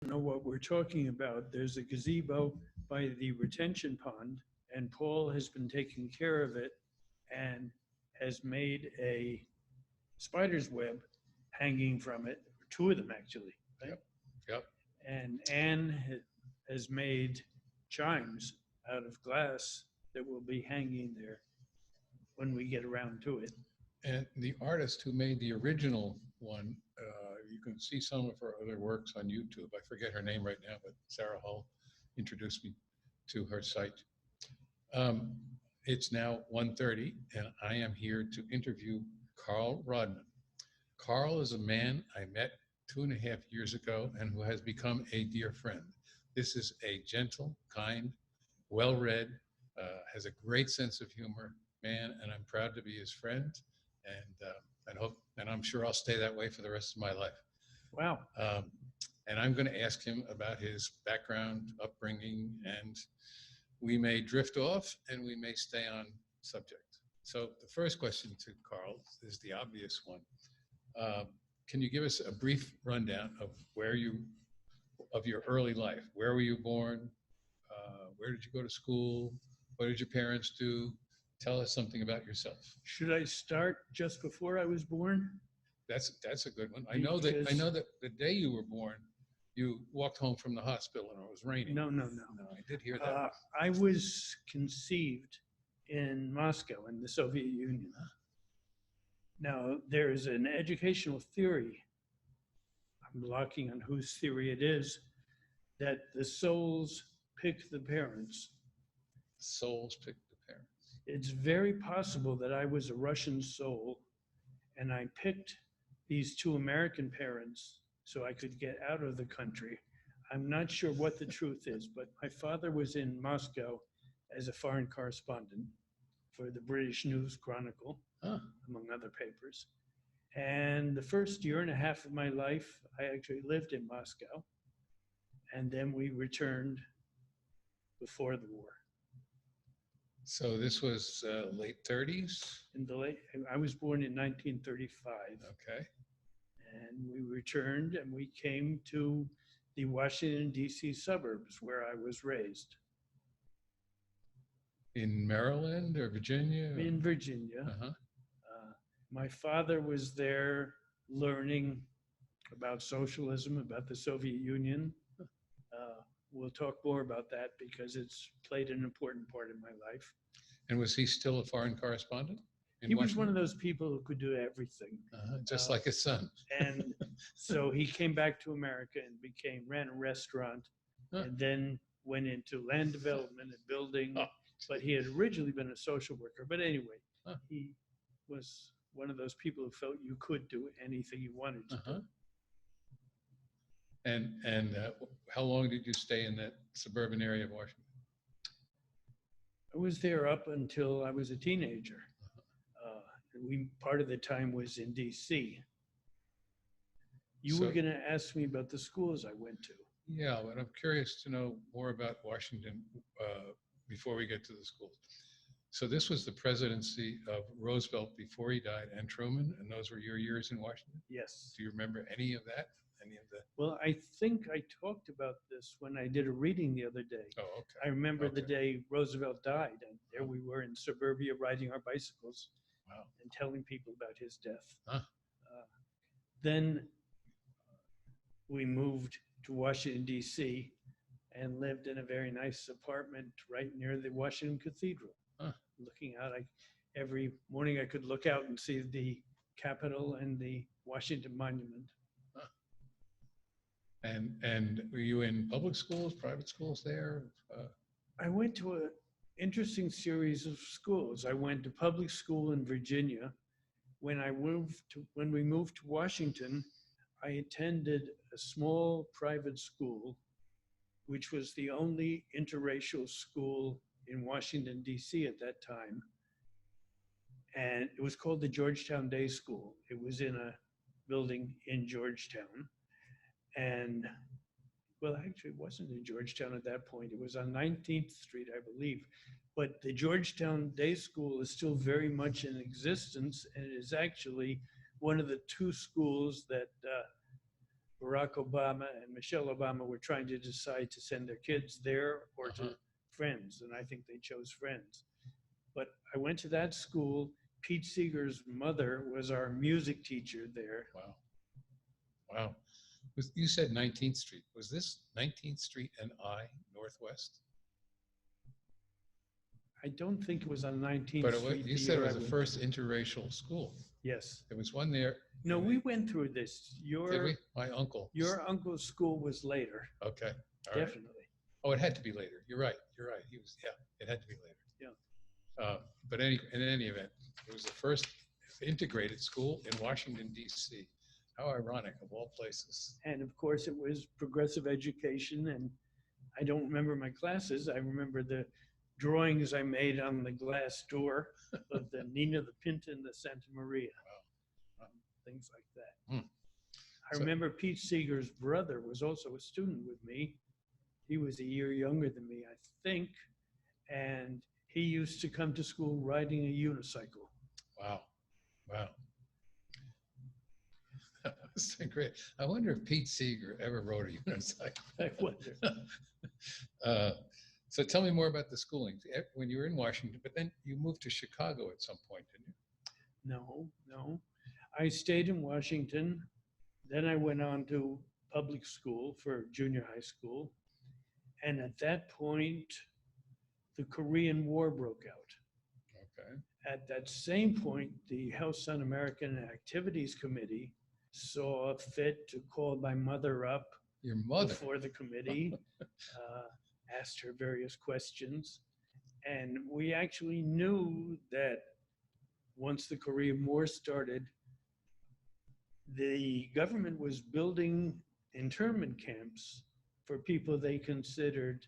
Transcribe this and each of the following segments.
know what we're talking about. There's a gazebo by the retention pond, and Paul has been taking care of it and has made a spider's web hanging from it, two of them actually, right? Yep. Yep. And Anne has made chimes out of glass that will be hanging there when we get around to it. And the artist who made the original one, you can see some of her other works on YouTube. I forget her name right now, but Sarah Hull introduced me to her site. It's now 1:30, and I am here to interview Karl Rodman. Karl is a man I met 2.5 years ago and who has become a dear friend. This is a gentle, kind, well-read, has a great sense of humor man, and I'm proud to be his friend. And I'm sure I'll stay that way for the rest of my life. Wow. And I'm going to ask him about his background, upbringing, and we may drift off and we may stay on subject. So the first question to Karl is the obvious one. Can you give us a brief rundown of your early life? Where were you born? Where did you go to school? What did your parents do? Tell us something about yourself. Should I start just before I was born? That's a good one. I know that the day you were born, you walked home from the hospital and it was raining. No. No, I did hear that. I was conceived in Moscow in the Soviet Union. Now, there's an educational theory, I'm blocking on whose theory it is, that the souls pick the parents. Souls pick the parents. It's very possible that I was a Russian soul and I picked these two American parents so I could get out of the country. I'm not sure what the truth is, but my father was in Moscow as a foreign correspondent for the British News Chronicle, among other papers. And the first year and a half of my life, I actually lived in Moscow. And then we returned before the war. So this was late 30s? I was born in 1935. Okay. And we returned and we came to the Washington, D.C. suburbs where I was raised. In Maryland or Virginia? In Virginia. Uh-huh. My father was there learning about socialism, about the Soviet Union. We'll talk more about that because it's played an important part in my life. And was he still a foreign correspondent? He was one of those people who could do everything. Just like his son. And so he came back to America and ran a restaurant and then went into land development and building. But he had originally been a social worker. But anyway, he was one of those people who felt you could do anything you wanted to do. And how long did you stay in that suburban area of Washington? I was there up until I was a teenager. Part of the time was in D.C. You were going to ask me about the schools I went to. Yeah, but I'm curious to know more about Washington before we get to the schools. So this was the presidency of Roosevelt before he died and Truman, and those were your years in Washington? Yes. Do you remember any of that? Well, I think I talked about this when I did a reading the other day. Oh, okay. I remember the day Roosevelt died, and there we were in suburbia riding our bicycles. Wow. And telling people about his death. Then we moved to Washington, D.C., and lived in a very nice apartment right near the Washington Cathedral. Looking out, every morning I could look out and see the Capitol and the Washington Monument. And were you in public schools, private schools there? I went to an interesting series of schools. I went to public school in Virginia. When we moved to Washington, I attended a small private school, which was the only interracial school in Washington, D.C. at that time. And it was called the Georgetown Day School. It was in a building in Georgetown. And, well, actually, it wasn't in Georgetown at that point. It was on 19th Street, I believe. But the Georgetown Day School is still very much in existence, and it is actually one of the two schools that Barack Obama and Michelle Obama were trying to decide to send their kids there or to Friends, and I think they chose Friends. But I went to that school. Pete Seeger's mother was our music teacher there. Wow. Wow. You said 19th Street. Was this 19th Street and I Northwest? I don't think it was on 19th But Street. you said it was the first interracial school. Yes. There was one there. No, we went through this. Did we? My uncle. Your uncle's school was later. Okay. All right. Definitely. Oh, it had to be later. You're right. You're right. He was, yeah, it had to be later. Yeah. But in any event, it was the first integrated school in Washington, D.C. How ironic, of all places. And of course, it was progressive education. And I don't remember my classes. I remember the drawings I made on the glass door of the Nina, the Pinta, and the Santa Maria. Wow. Things like that. Hmm. I remember Pete Seeger's brother was also a student with me. He was a year younger than me, I think. And he used to come to school riding a unicycle. Wow. Wow. That's great. I wonder if Pete Seeger ever rode a unicycle. I wonder. So tell me more about the schooling when you were in Washington, but then you moved to Chicago at some point, didn't you? No. I stayed in Washington. Then I went on to public school for junior high school. And at that point, the Korean War broke out. Okay. At that same point, the House Un-American Activities Committee saw fit to call my mother up Your mother? before the committee, asked her various questions. And we actually knew that once the Korean War started, the government was building internment camps for people they considered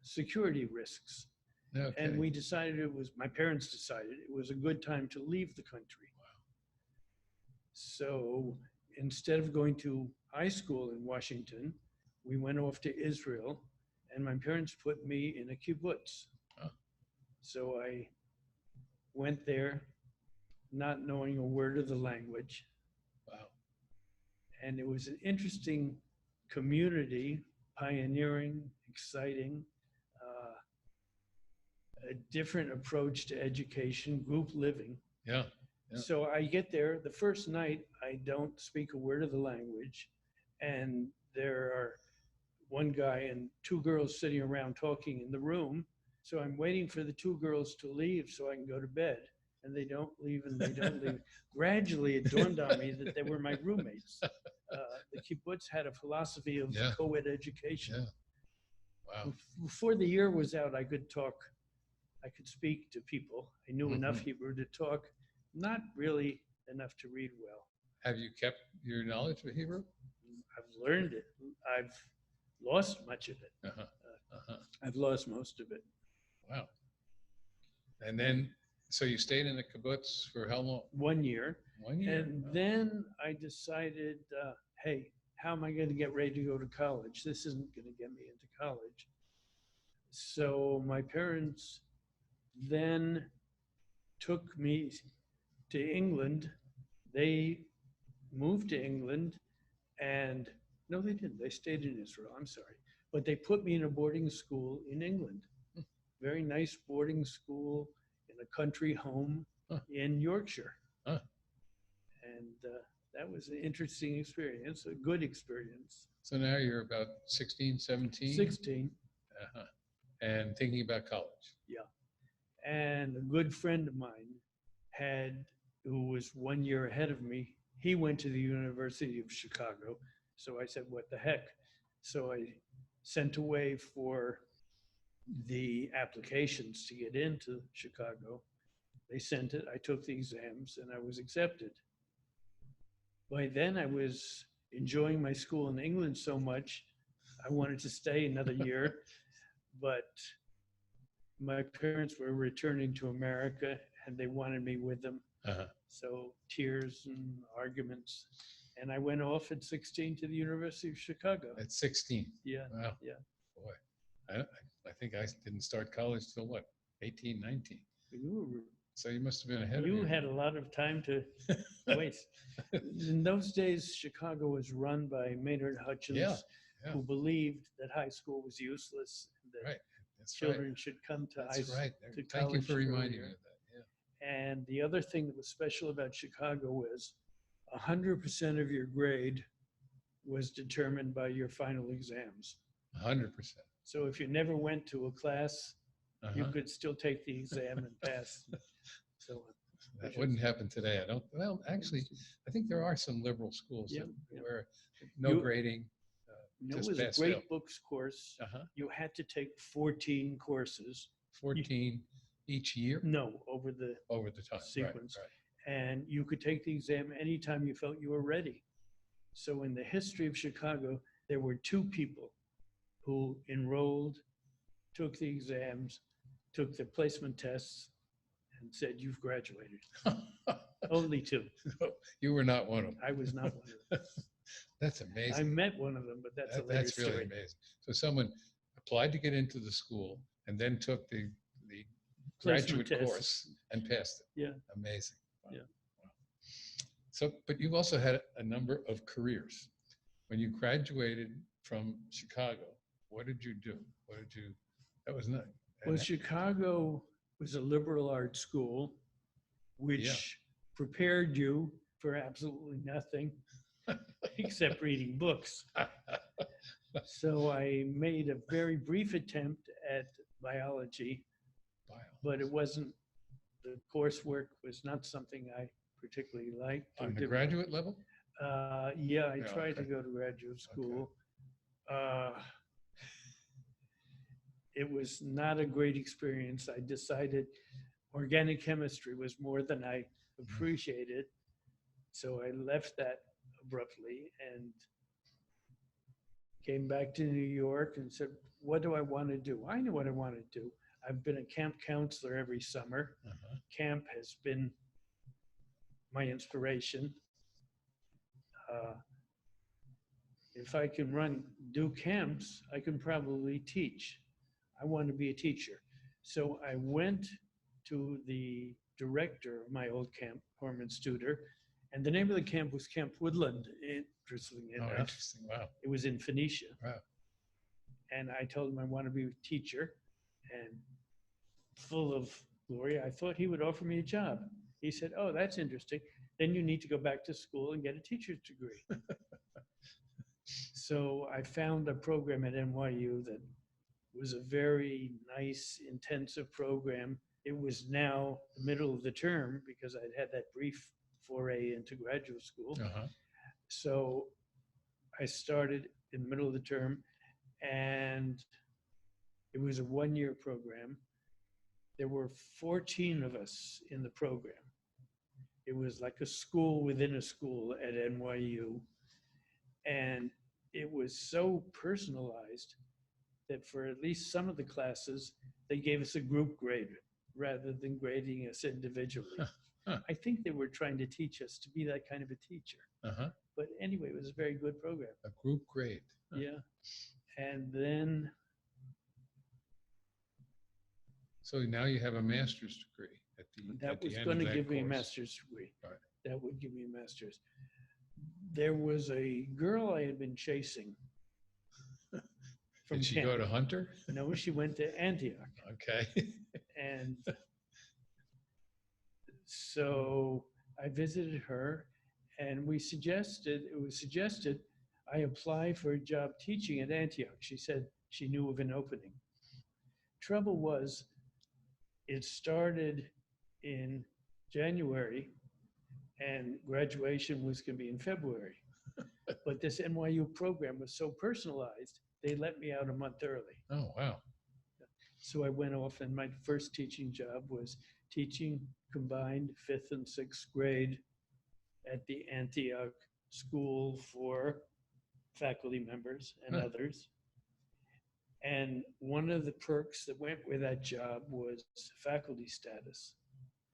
security risks. Okay. And we decided my parents decided it was a good time to leave the country. Wow. So instead of going to high school in Washington, we went off to Israel, and my parents put me in a kibbutz. Huh. So I went there not knowing a word of the language. Wow. And it was an interesting community, pioneering, exciting, a different approach to education, group living. Yeah. So I get there, the first night, I don't speak a word of the language. And there are one guy and two girls sitting around talking in the room. So I'm waiting for the two girls to leave so I can go to bed. And they don't leave and they don't leave. Gradually, it dawned on me that they were my roommates. The kibbutz had a philosophy of co-ed education. Yeah. Wow. Before the year was out, I could speak to people. I knew enough Hebrew to talk, not really enough to read well. Have you kept your knowledge of Hebrew? I've learned it. I've lost much of it. I've lost most of it. Wow. And then, so you stayed in the kibbutz for how long? 1 year. 1 year. And then I decided, hey, how am I going to get ready to go to college? This isn't going to get me into college. So my parents then took me to England. They moved to England and no, they didn't. They stayed in Israel. I'm sorry. But they put me in a boarding school in England. Very nice boarding school in a country home in Yorkshire. And that was an interesting experience, a good experience. So now you're about 16, 17? 16. And thinking about college. Yeah. And a good friend of mine who was 1 year ahead of me, he went to the University of Chicago. So I said, what the heck? So I sent away for the applications to get into Chicago. They sent it, I took the exams, and I was accepted. By then I was enjoying my school in England so much, I wanted to stay another year, but my parents were returning to America and they wanted me with them. So tears and arguments. And I went off at 16 to the University of Chicago. At 16? Yeah. Wow. Yeah. Boy, I think I didn't start college till what, 18, 19? You were So you must have been ahead of You your had a lot of time to waste. In those days, Chicago was run by Maynard Hutchins, Yeah, yeah. who believed that high school was useless, and that Right. That's children right. should come to That's right. to Thank you college for reminding me earlier. of that. Yeah. And the other thing that was special about Chicago was 100% of your grade was determined by your final exams. 100%. So if you never went to a class, you Uh-huh. could still take the exam and pass. So That wouldn't happen today. I don't, well, actually, I think there are some liberal schools Yeah, that yeah. where no You- grading, it just was a pass fail. great books course. Uh-huh. You had to take 14 courses. 14 each year No, over the over the time. sequence. Right, And you could take the exam anytime you felt you were ready. So in the history of Chicago, there were two people who enrolled, took the exams, took the placement tests, and said, "You've graduated." right. Only two. You were not one of them. I was not one of them. That's I amazing. met one of them, but that's a later That's really story. amazing. So someone applied to get into the school and then took the Placement graduate tests. course and passed it. Yeah. Amazing. Wow. Yeah. Wow. So, but you've also had a number of careers. When you graduated from Chicago, what did you do? What did you, that was not. Well, Chicago was a liberal arts school, which prepared you for absolutely nothing except reading books. So I made a very brief attempt at biology, but it wasn't, the coursework was not something I particularly liked. or On the did well. graduate level? Yeah, I Yeah, tried to okay. go to graduate school. It was not a great experience. I decided organic chemistry was more than I appreciated. So I left that abruptly and came back to New York and said, what do I want to do? I knew what I wanted to do. I've been a camp counselor every summer. Uh-huh. Camp has been my inspiration. If I can do camps, I can probably teach. I want to be a teacher. So I went to the director of my old camp, Corman Studer, and the name of the camp was Camp Woodland, interestingly Oh, enough. interesting. Wow. It was in Phoenicia. Wow. And I told him I want to be a teacher, and full of glory, I thought he would offer me a job. He said, oh, that's interesting. Then you need to go back to school and get a teacher's degree. So I found a program at NYU that was a very nice, intensive program. It was now the middle of the term because I'd had that brief foray into graduate school. Uh-huh. So I started in the middle of the term, and it was a one-year program. There were 14 of us in the program. It was like a school within a school at NYU. And it was so personalized that for at least some of the classes, they gave us a group grade rather than grading us individually. Huh. I think they were trying to teach us to be that kind of a teacher. Uh-huh. But anyway, it was a very good program. A group grade. Huh. Yeah. And then, So now you have a master's degree at the that at the was end going of to that give me a course. master's degree. Right. That would give me a master's. There was a girl I had been chasing from Did she camp. go to Hunter? No, she went to Antioch. Okay. And so I visited her, and it was suggested I apply for a job teaching at Antioch. She said she knew of an opening. Trouble was, it started in January and graduation was going to be in February. But this NYU program was so personalized, they let me out a month early. Oh, wow. So I went off, and my first teaching job was teaching combined 5th and 6th grade at the Antioch School for faculty members and Huh. others. And one of the perks that went with that job was faculty status.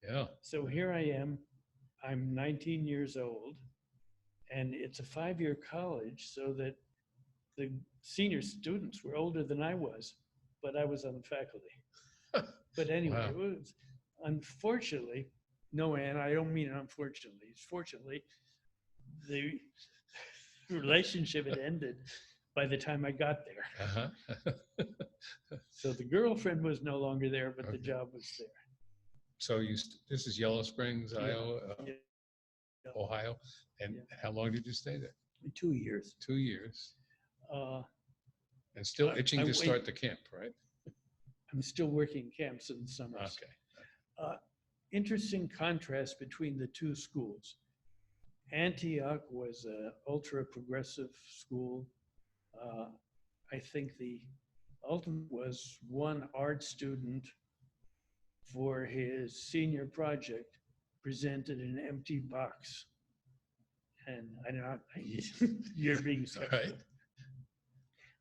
Yeah. So here I am, I'm 19 years old, and it's a 5-year college, so that the senior students were older than I was, but I was on the faculty. But anyway, Wow. Unfortunately, no, and I don't mean unfortunately. It's fortunately, the relationship had ended by the time I got there. Uh-huh. So the girlfriend was no longer there, but the Okay. job was there. So this is Yellow Springs, Yeah. Iowa, Yeah. Ohio. And Yeah. how long did you stay there? 2 years. 2 years. Uh, And still itching I to start wait. the camp, right? I'm still working camps in the summers. Okay. Uh, Interesting contrast between the two schools. Antioch was an ultra progressive school. Uh, I think the ultimate was one art student for his senior project presented an empty box. And I don't know, you're being All right. skeptical.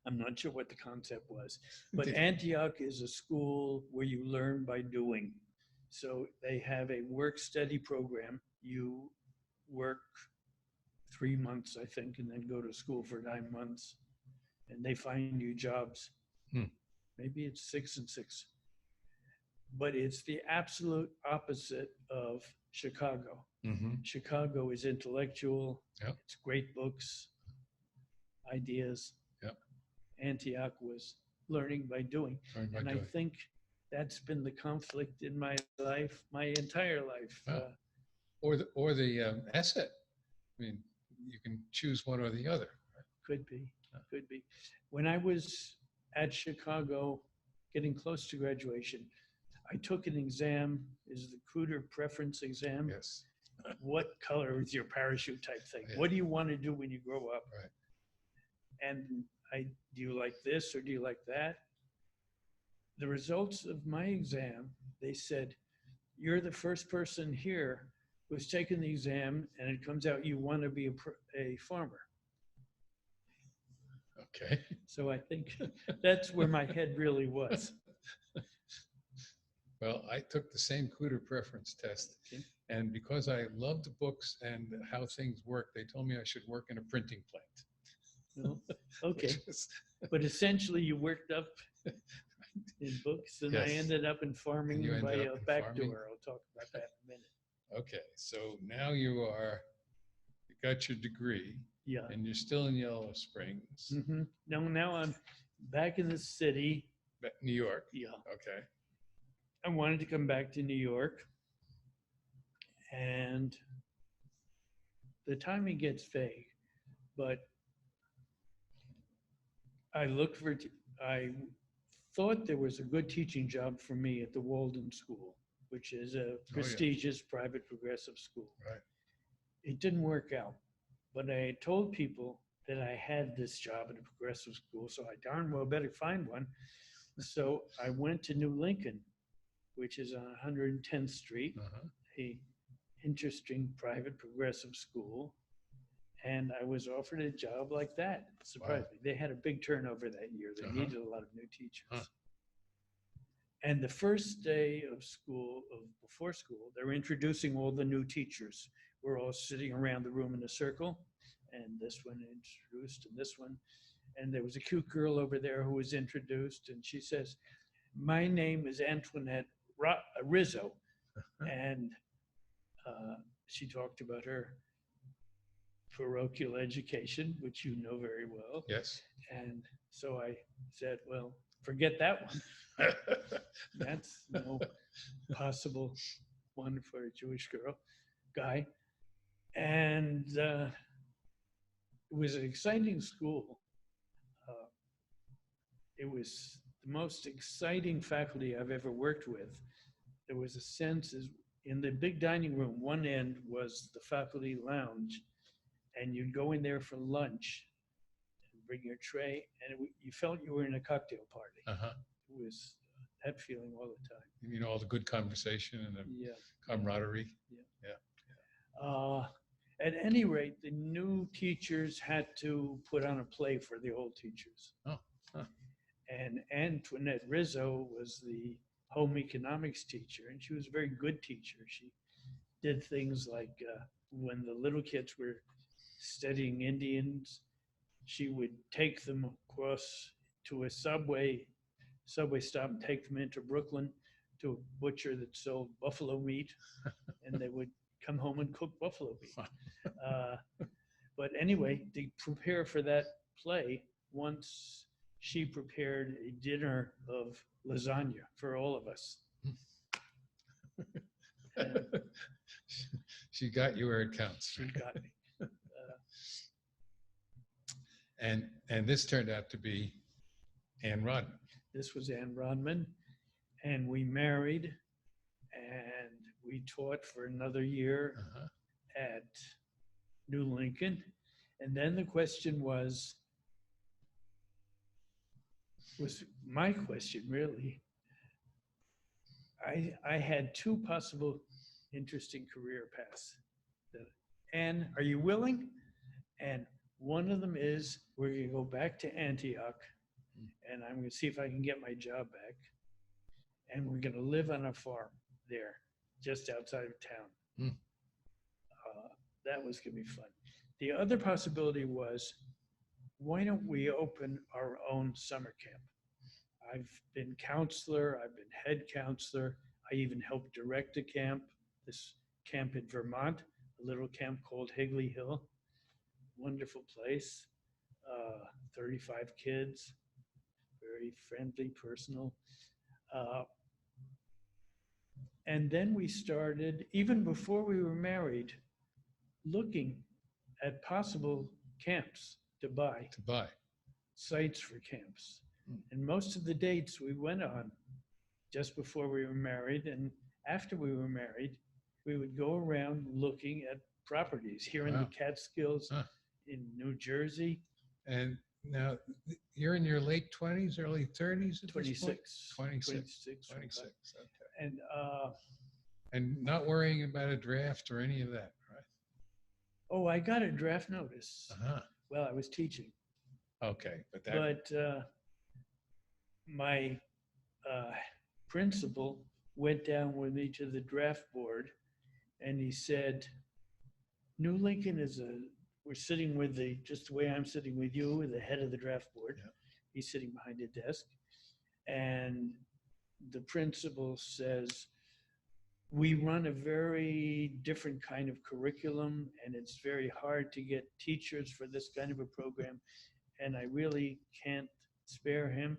I'm not sure what the concept was, but Antioch is a school where you learn by doing. So they have a work study program. You work 3 months, I think, and then go to school for 9 months, and they find you jobs. Hmm. Maybe it's 6 and 6, but it's the absolute opposite of Chicago. Mm-hmm. Chicago is intellectual. Yep. It's great books, ideas. Yep. Antioch was learning by doing. Learn by And I doing. think that's been the conflict in my life, my entire life. Wow. Or the asset. I mean, you can choose one or the other. Could be, could be. When I was at Chicago, getting close to graduation, I took an exam, is the Cooter preference exam. Yes. What color is your parachute type thing? Yeah. What do you want to do when you grow up? Right. And do you like this or do you like that? The results of my exam, they said, you're the first person here who's taken the exam and it comes out you want to be a farmer. Okay. So I think that's where my head really was. Well, I took the same Cooter preference test. Okay. And because I loved the books and how things work, they told me I should work in a printing plant. No? Okay. Which was- But essentially you worked up in books and I Yes. ended up in farming And you ended by up a in back farming? door. I'll talk about that in a minute. Okay, so now you got your degree Yeah. and you're still in Yellow Springs, Now I'm back in the city. New York. Yeah. Okay. I wanted to come back to New York. And the timing gets vague, but I thought there was a good teaching job for me at the Walden School, which is a prestigious private progressive school. Right. It didn't work out, but I had told people that I had this job at a progressive school, so I darn well better find one. So I went to New Lincoln, which is on 110th Street, Uh-huh. a interesting private progressive school. And I was offered a job like that. It surprised me. They had a big turnover that year. They needed a lot of new teachers. Huh. And the first day of school, before school, they're introducing all the new teachers. We're all sitting around the room in a circle, and this one introduced, and this one. And there was a cute girl over there who was introduced, and she says, "My name is Antoinette Rizzo." And she talked about her parochial education, which you know very well. Yes. And so I said, well, forget that one. That's no possible one for a Jewish guy. And it was an exciting school. It was the most exciting faculty I've ever worked with. There was a sense in the big dining room, one end was the faculty lounge, and you'd go in there for lunch and bring your tray, and you felt you were in a cocktail party. Uh-huh. It was that feeling all the time. You know, all the good conversation and the Yeah. camaraderie. At any rate, the new teachers had to put on a play for the old teachers. Oh, huh. And Antoinette Rizzo was the home economics teacher, and she was a very good teacher. She did things like when the little kids were studying Indians, she would take them across to a subway stop and take them into Brooklyn, to a butcher that sold buffalo meat, and they would come home and cook buffalo meat. Uh, but anyway, to prepare for that play, once she prepared a dinner of lasagna for all of us. And She got you where it counts. she got me. And this turned out to be Anne Rodman. This was Anne Rodman, and we married, and we taught for another year Uh-huh. at New Lincoln. And then the question was my question really. I had two possible interesting career paths. Anne, are you willing? And one of them is we're going to go back to Antioch, and I'm going to see if I can get my job back. And we're going to live on a farm there, just outside of town. Hmm. That was going to be fun. The other possibility was, why don't we open our own summer camp? I've been counselor, I've been head counselor. I even helped direct a camp, this camp in Vermont, a little camp called Higley Hill. Wonderful place, 35 kids, very friendly, personal. And then we started, even before we were married, looking at possible camps to buy, sites for camps. And most of the dates we went on just before we were married, and after we were married, we would go around looking at properties here in the Catskills, in New Jersey. And now you're in your late 20s, early 30s at 26. 26. Okay. And And not worrying about a draft or any of that, right? oh, I got a draft notice. Uh-huh. Well, I was teaching. Okay, but my principal went down with me to the draft board, and he said, New Lincoln we're sitting with just the way I'm sitting with you, with the head of the draft board. Yeah. He's sitting behind a desk. And the principal says, we run a very different kind of curriculum, and it's very hard to get teachers for this kind of a program. And I really can't spare him.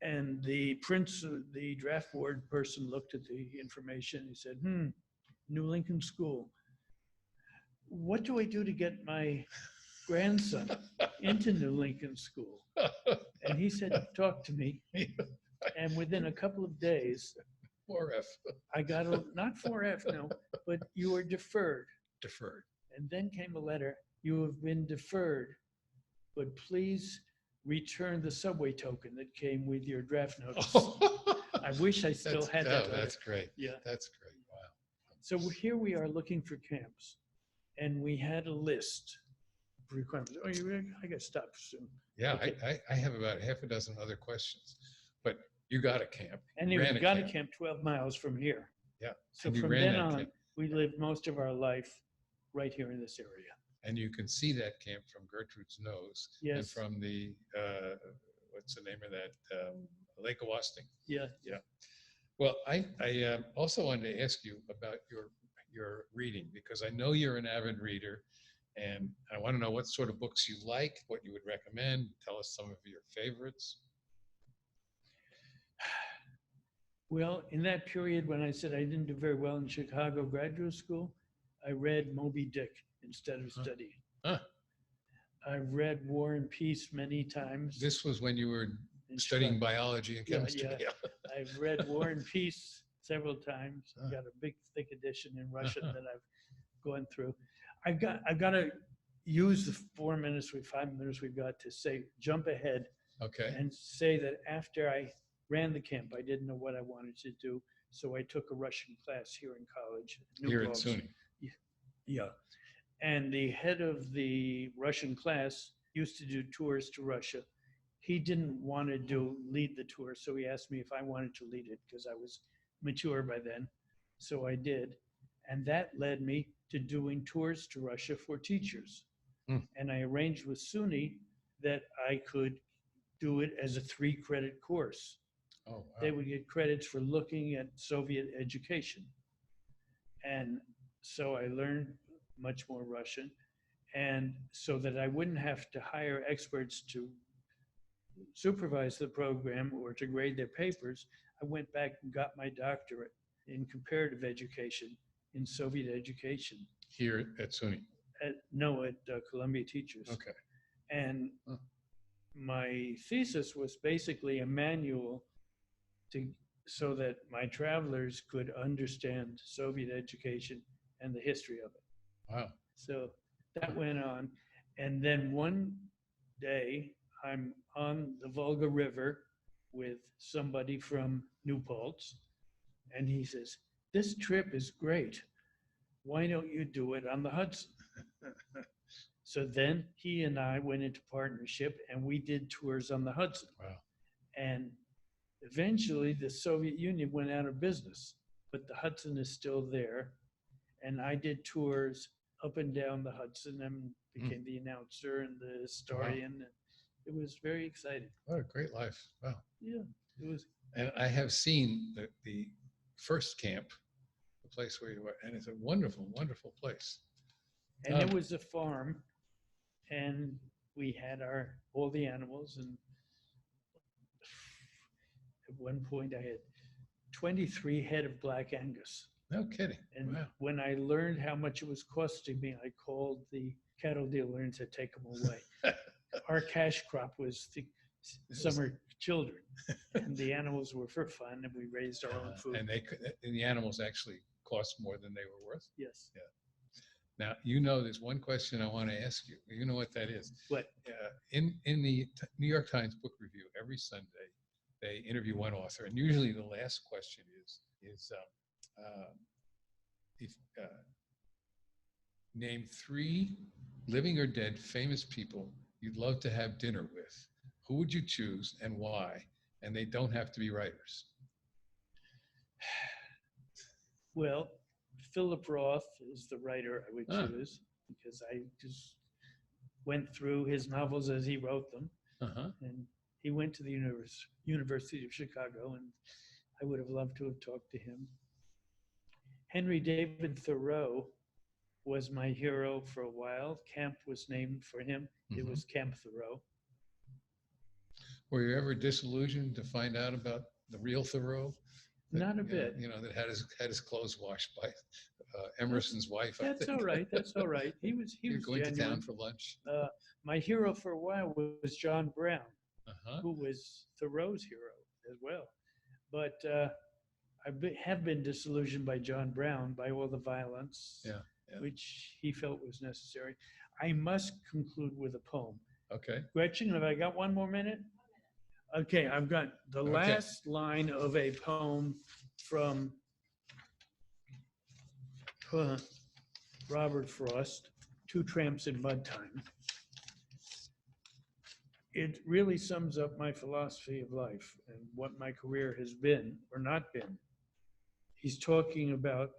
And the draft board person looked at the information. He said, New Lincoln School. What do I do to get my grandson into New Lincoln School? And he said, talk to me. And within a couple of days, 4F. I got not 4F, no, but you were deferred. Deferred. And then came a letter, you have been deferred, but please return the subway token that came with your draft notice. I wish I still had that. That's great. Yeah. That's great. Wow. So here we are looking for camps, and we had a list of requirements. Oh, I got to stop soon. Yeah, Okay. I have about half a dozen other questions, but you got a camp. Anyway, we got a camp 12 miles from here. Yeah. So from then on, we lived most of our life right here in this area. And you can see that camp from Gertrude's Nose. Yes. And from the, what's the name of that? Lake Owasting. Yeah. Yeah. Well, I also wanted to ask you about your reading, because I know you're an avid reader, and I want to know what sort of books you like, what you would recommend. Tell us some of your favorites. Well, in that period when I said I didn't do very well in Chicago graduate school, I read Moby Dick instead of studying. I've read War and Peace many times. This was when you were studying biology and chemistry. Yeah. I've read War and Peace several times. I've got a big, thick edition in Russian that I've gone through. I've got to use the 5 minutes we've got to say, jump ahead. Okay. And say that after I ran the camp, I didn't know what I wanted to do. So I took a Russian class here in college. Here at SUNY. Yeah. And the head of the Russian class used to do tours to Russia. He didn't want to lead the tour, so he asked me if I wanted to lead it because I was mature by then. So I did. And that led me to doing tours to Russia for teachers. And I arranged with SUNY that I could do it as a 3-credit course. Oh, They wow. would get credits for looking at Soviet education. And so I learned much more Russian. And so that I wouldn't have to hire experts to supervise the program or to grade their papers, I went back and got my doctorate in comparative education in Soviet education. Here at SUNY. At Columbia Teachers. Okay. And Huh. my thesis was basically a manual to so that my travelers could understand Soviet education and the history of it. Wow. So that went on. And then one day I'm on the Volga River with somebody from New Paltz, and he says, "This trip is great. Why don't you do it on the Hudson?" So then he and I went into partnership and we did tours on the Hudson. Wow. And eventually the Soviet Union went out of business, but the Hudson is still there. And I did tours up and down the Hudson and became the announcer and the historian. And it was very exciting. What a great life. Wow. Yeah, it was. And I have seen the first camp, the place where you were, and it's a wonderful, wonderful place. And it was a farm, and we had all the animals. And at one point, I had 23 head of Black Angus. No kidding. And Wow. when I learned how much it was costing me, I called the cattle dealer and said, "Take them away." Our cash crop was the summer children, and the animals were for fun, and we raised our own food. And the animals actually cost more than they were worth. Yes. Yeah. Now, you know, there's one question I want to ask you. You know what that is? What? In the New York Times Book Review, every Sunday, they interview one author, and usually the last question is name 3 living or dead famous people you'd love to have dinner with. Who would you choose and why? And they don't have to be writers. Well, Philip Roth is the writer I would choose because I just went through his novels as he wrote them. Uh-huh. And he went to the University of Chicago, and I would have loved to have talked to him. Henry David Thoreau was my hero for a while. Camp was named for him. It was Camp Thoreau. Were you ever disillusioned to find out about the real Thoreau? Not a bit. You know, that had his clothes washed by Emerson's wife. That's all right. That's all right. He was going genuine. to town for lunch. My hero for a while was John Brown, Uh-huh. who was Thoreau's hero as well. But have been disillusioned by John Brown, by all the violence, which he felt was necessary. I must conclude with a poem. Okay. Gretchen, have I got one more minute? Okay, I've got the last line of a poem from Robert Frost, Two Tramps in Mud Time. It really sums up my philosophy of life and what my career has been or not been. He's talking about,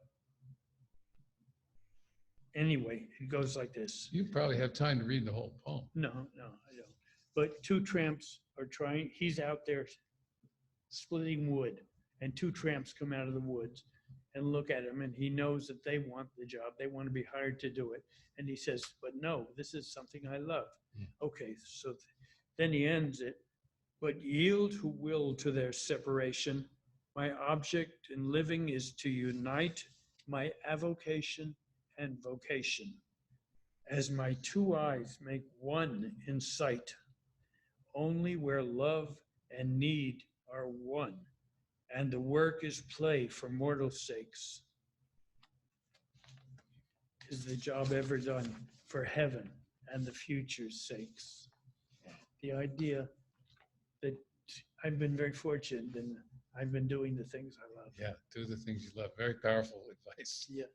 anyway, it goes like this. You probably have time to read the whole poem. No, I don't. But 2 tramps are trying, he's out there splitting wood, and 2 tramps come out of the woods and look at him, and he knows that they want the job. They want to be hired to do it. And he says, "But no, this is something I love." Okay, so then he ends it. "But yield who will to their separation. My object in living is to unite my avocation and vocation, as my 2 eyes make one in sight. Only where love and need are one, and the work is play for mortal sakes, is the job ever done for heaven and the future's sakes." The idea that I've been very fortunate and I've been doing the things I love. Yeah, do the things you love. Very powerful advice. Yeah.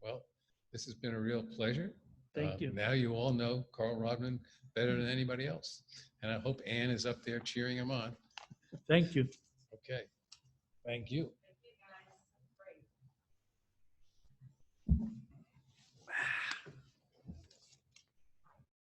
Well, this has been a real pleasure. Thank you. Now you all know Karl Rodman better than anybody else. And I hope Ann is up there cheering him on. Thank you. Okay. Thank you.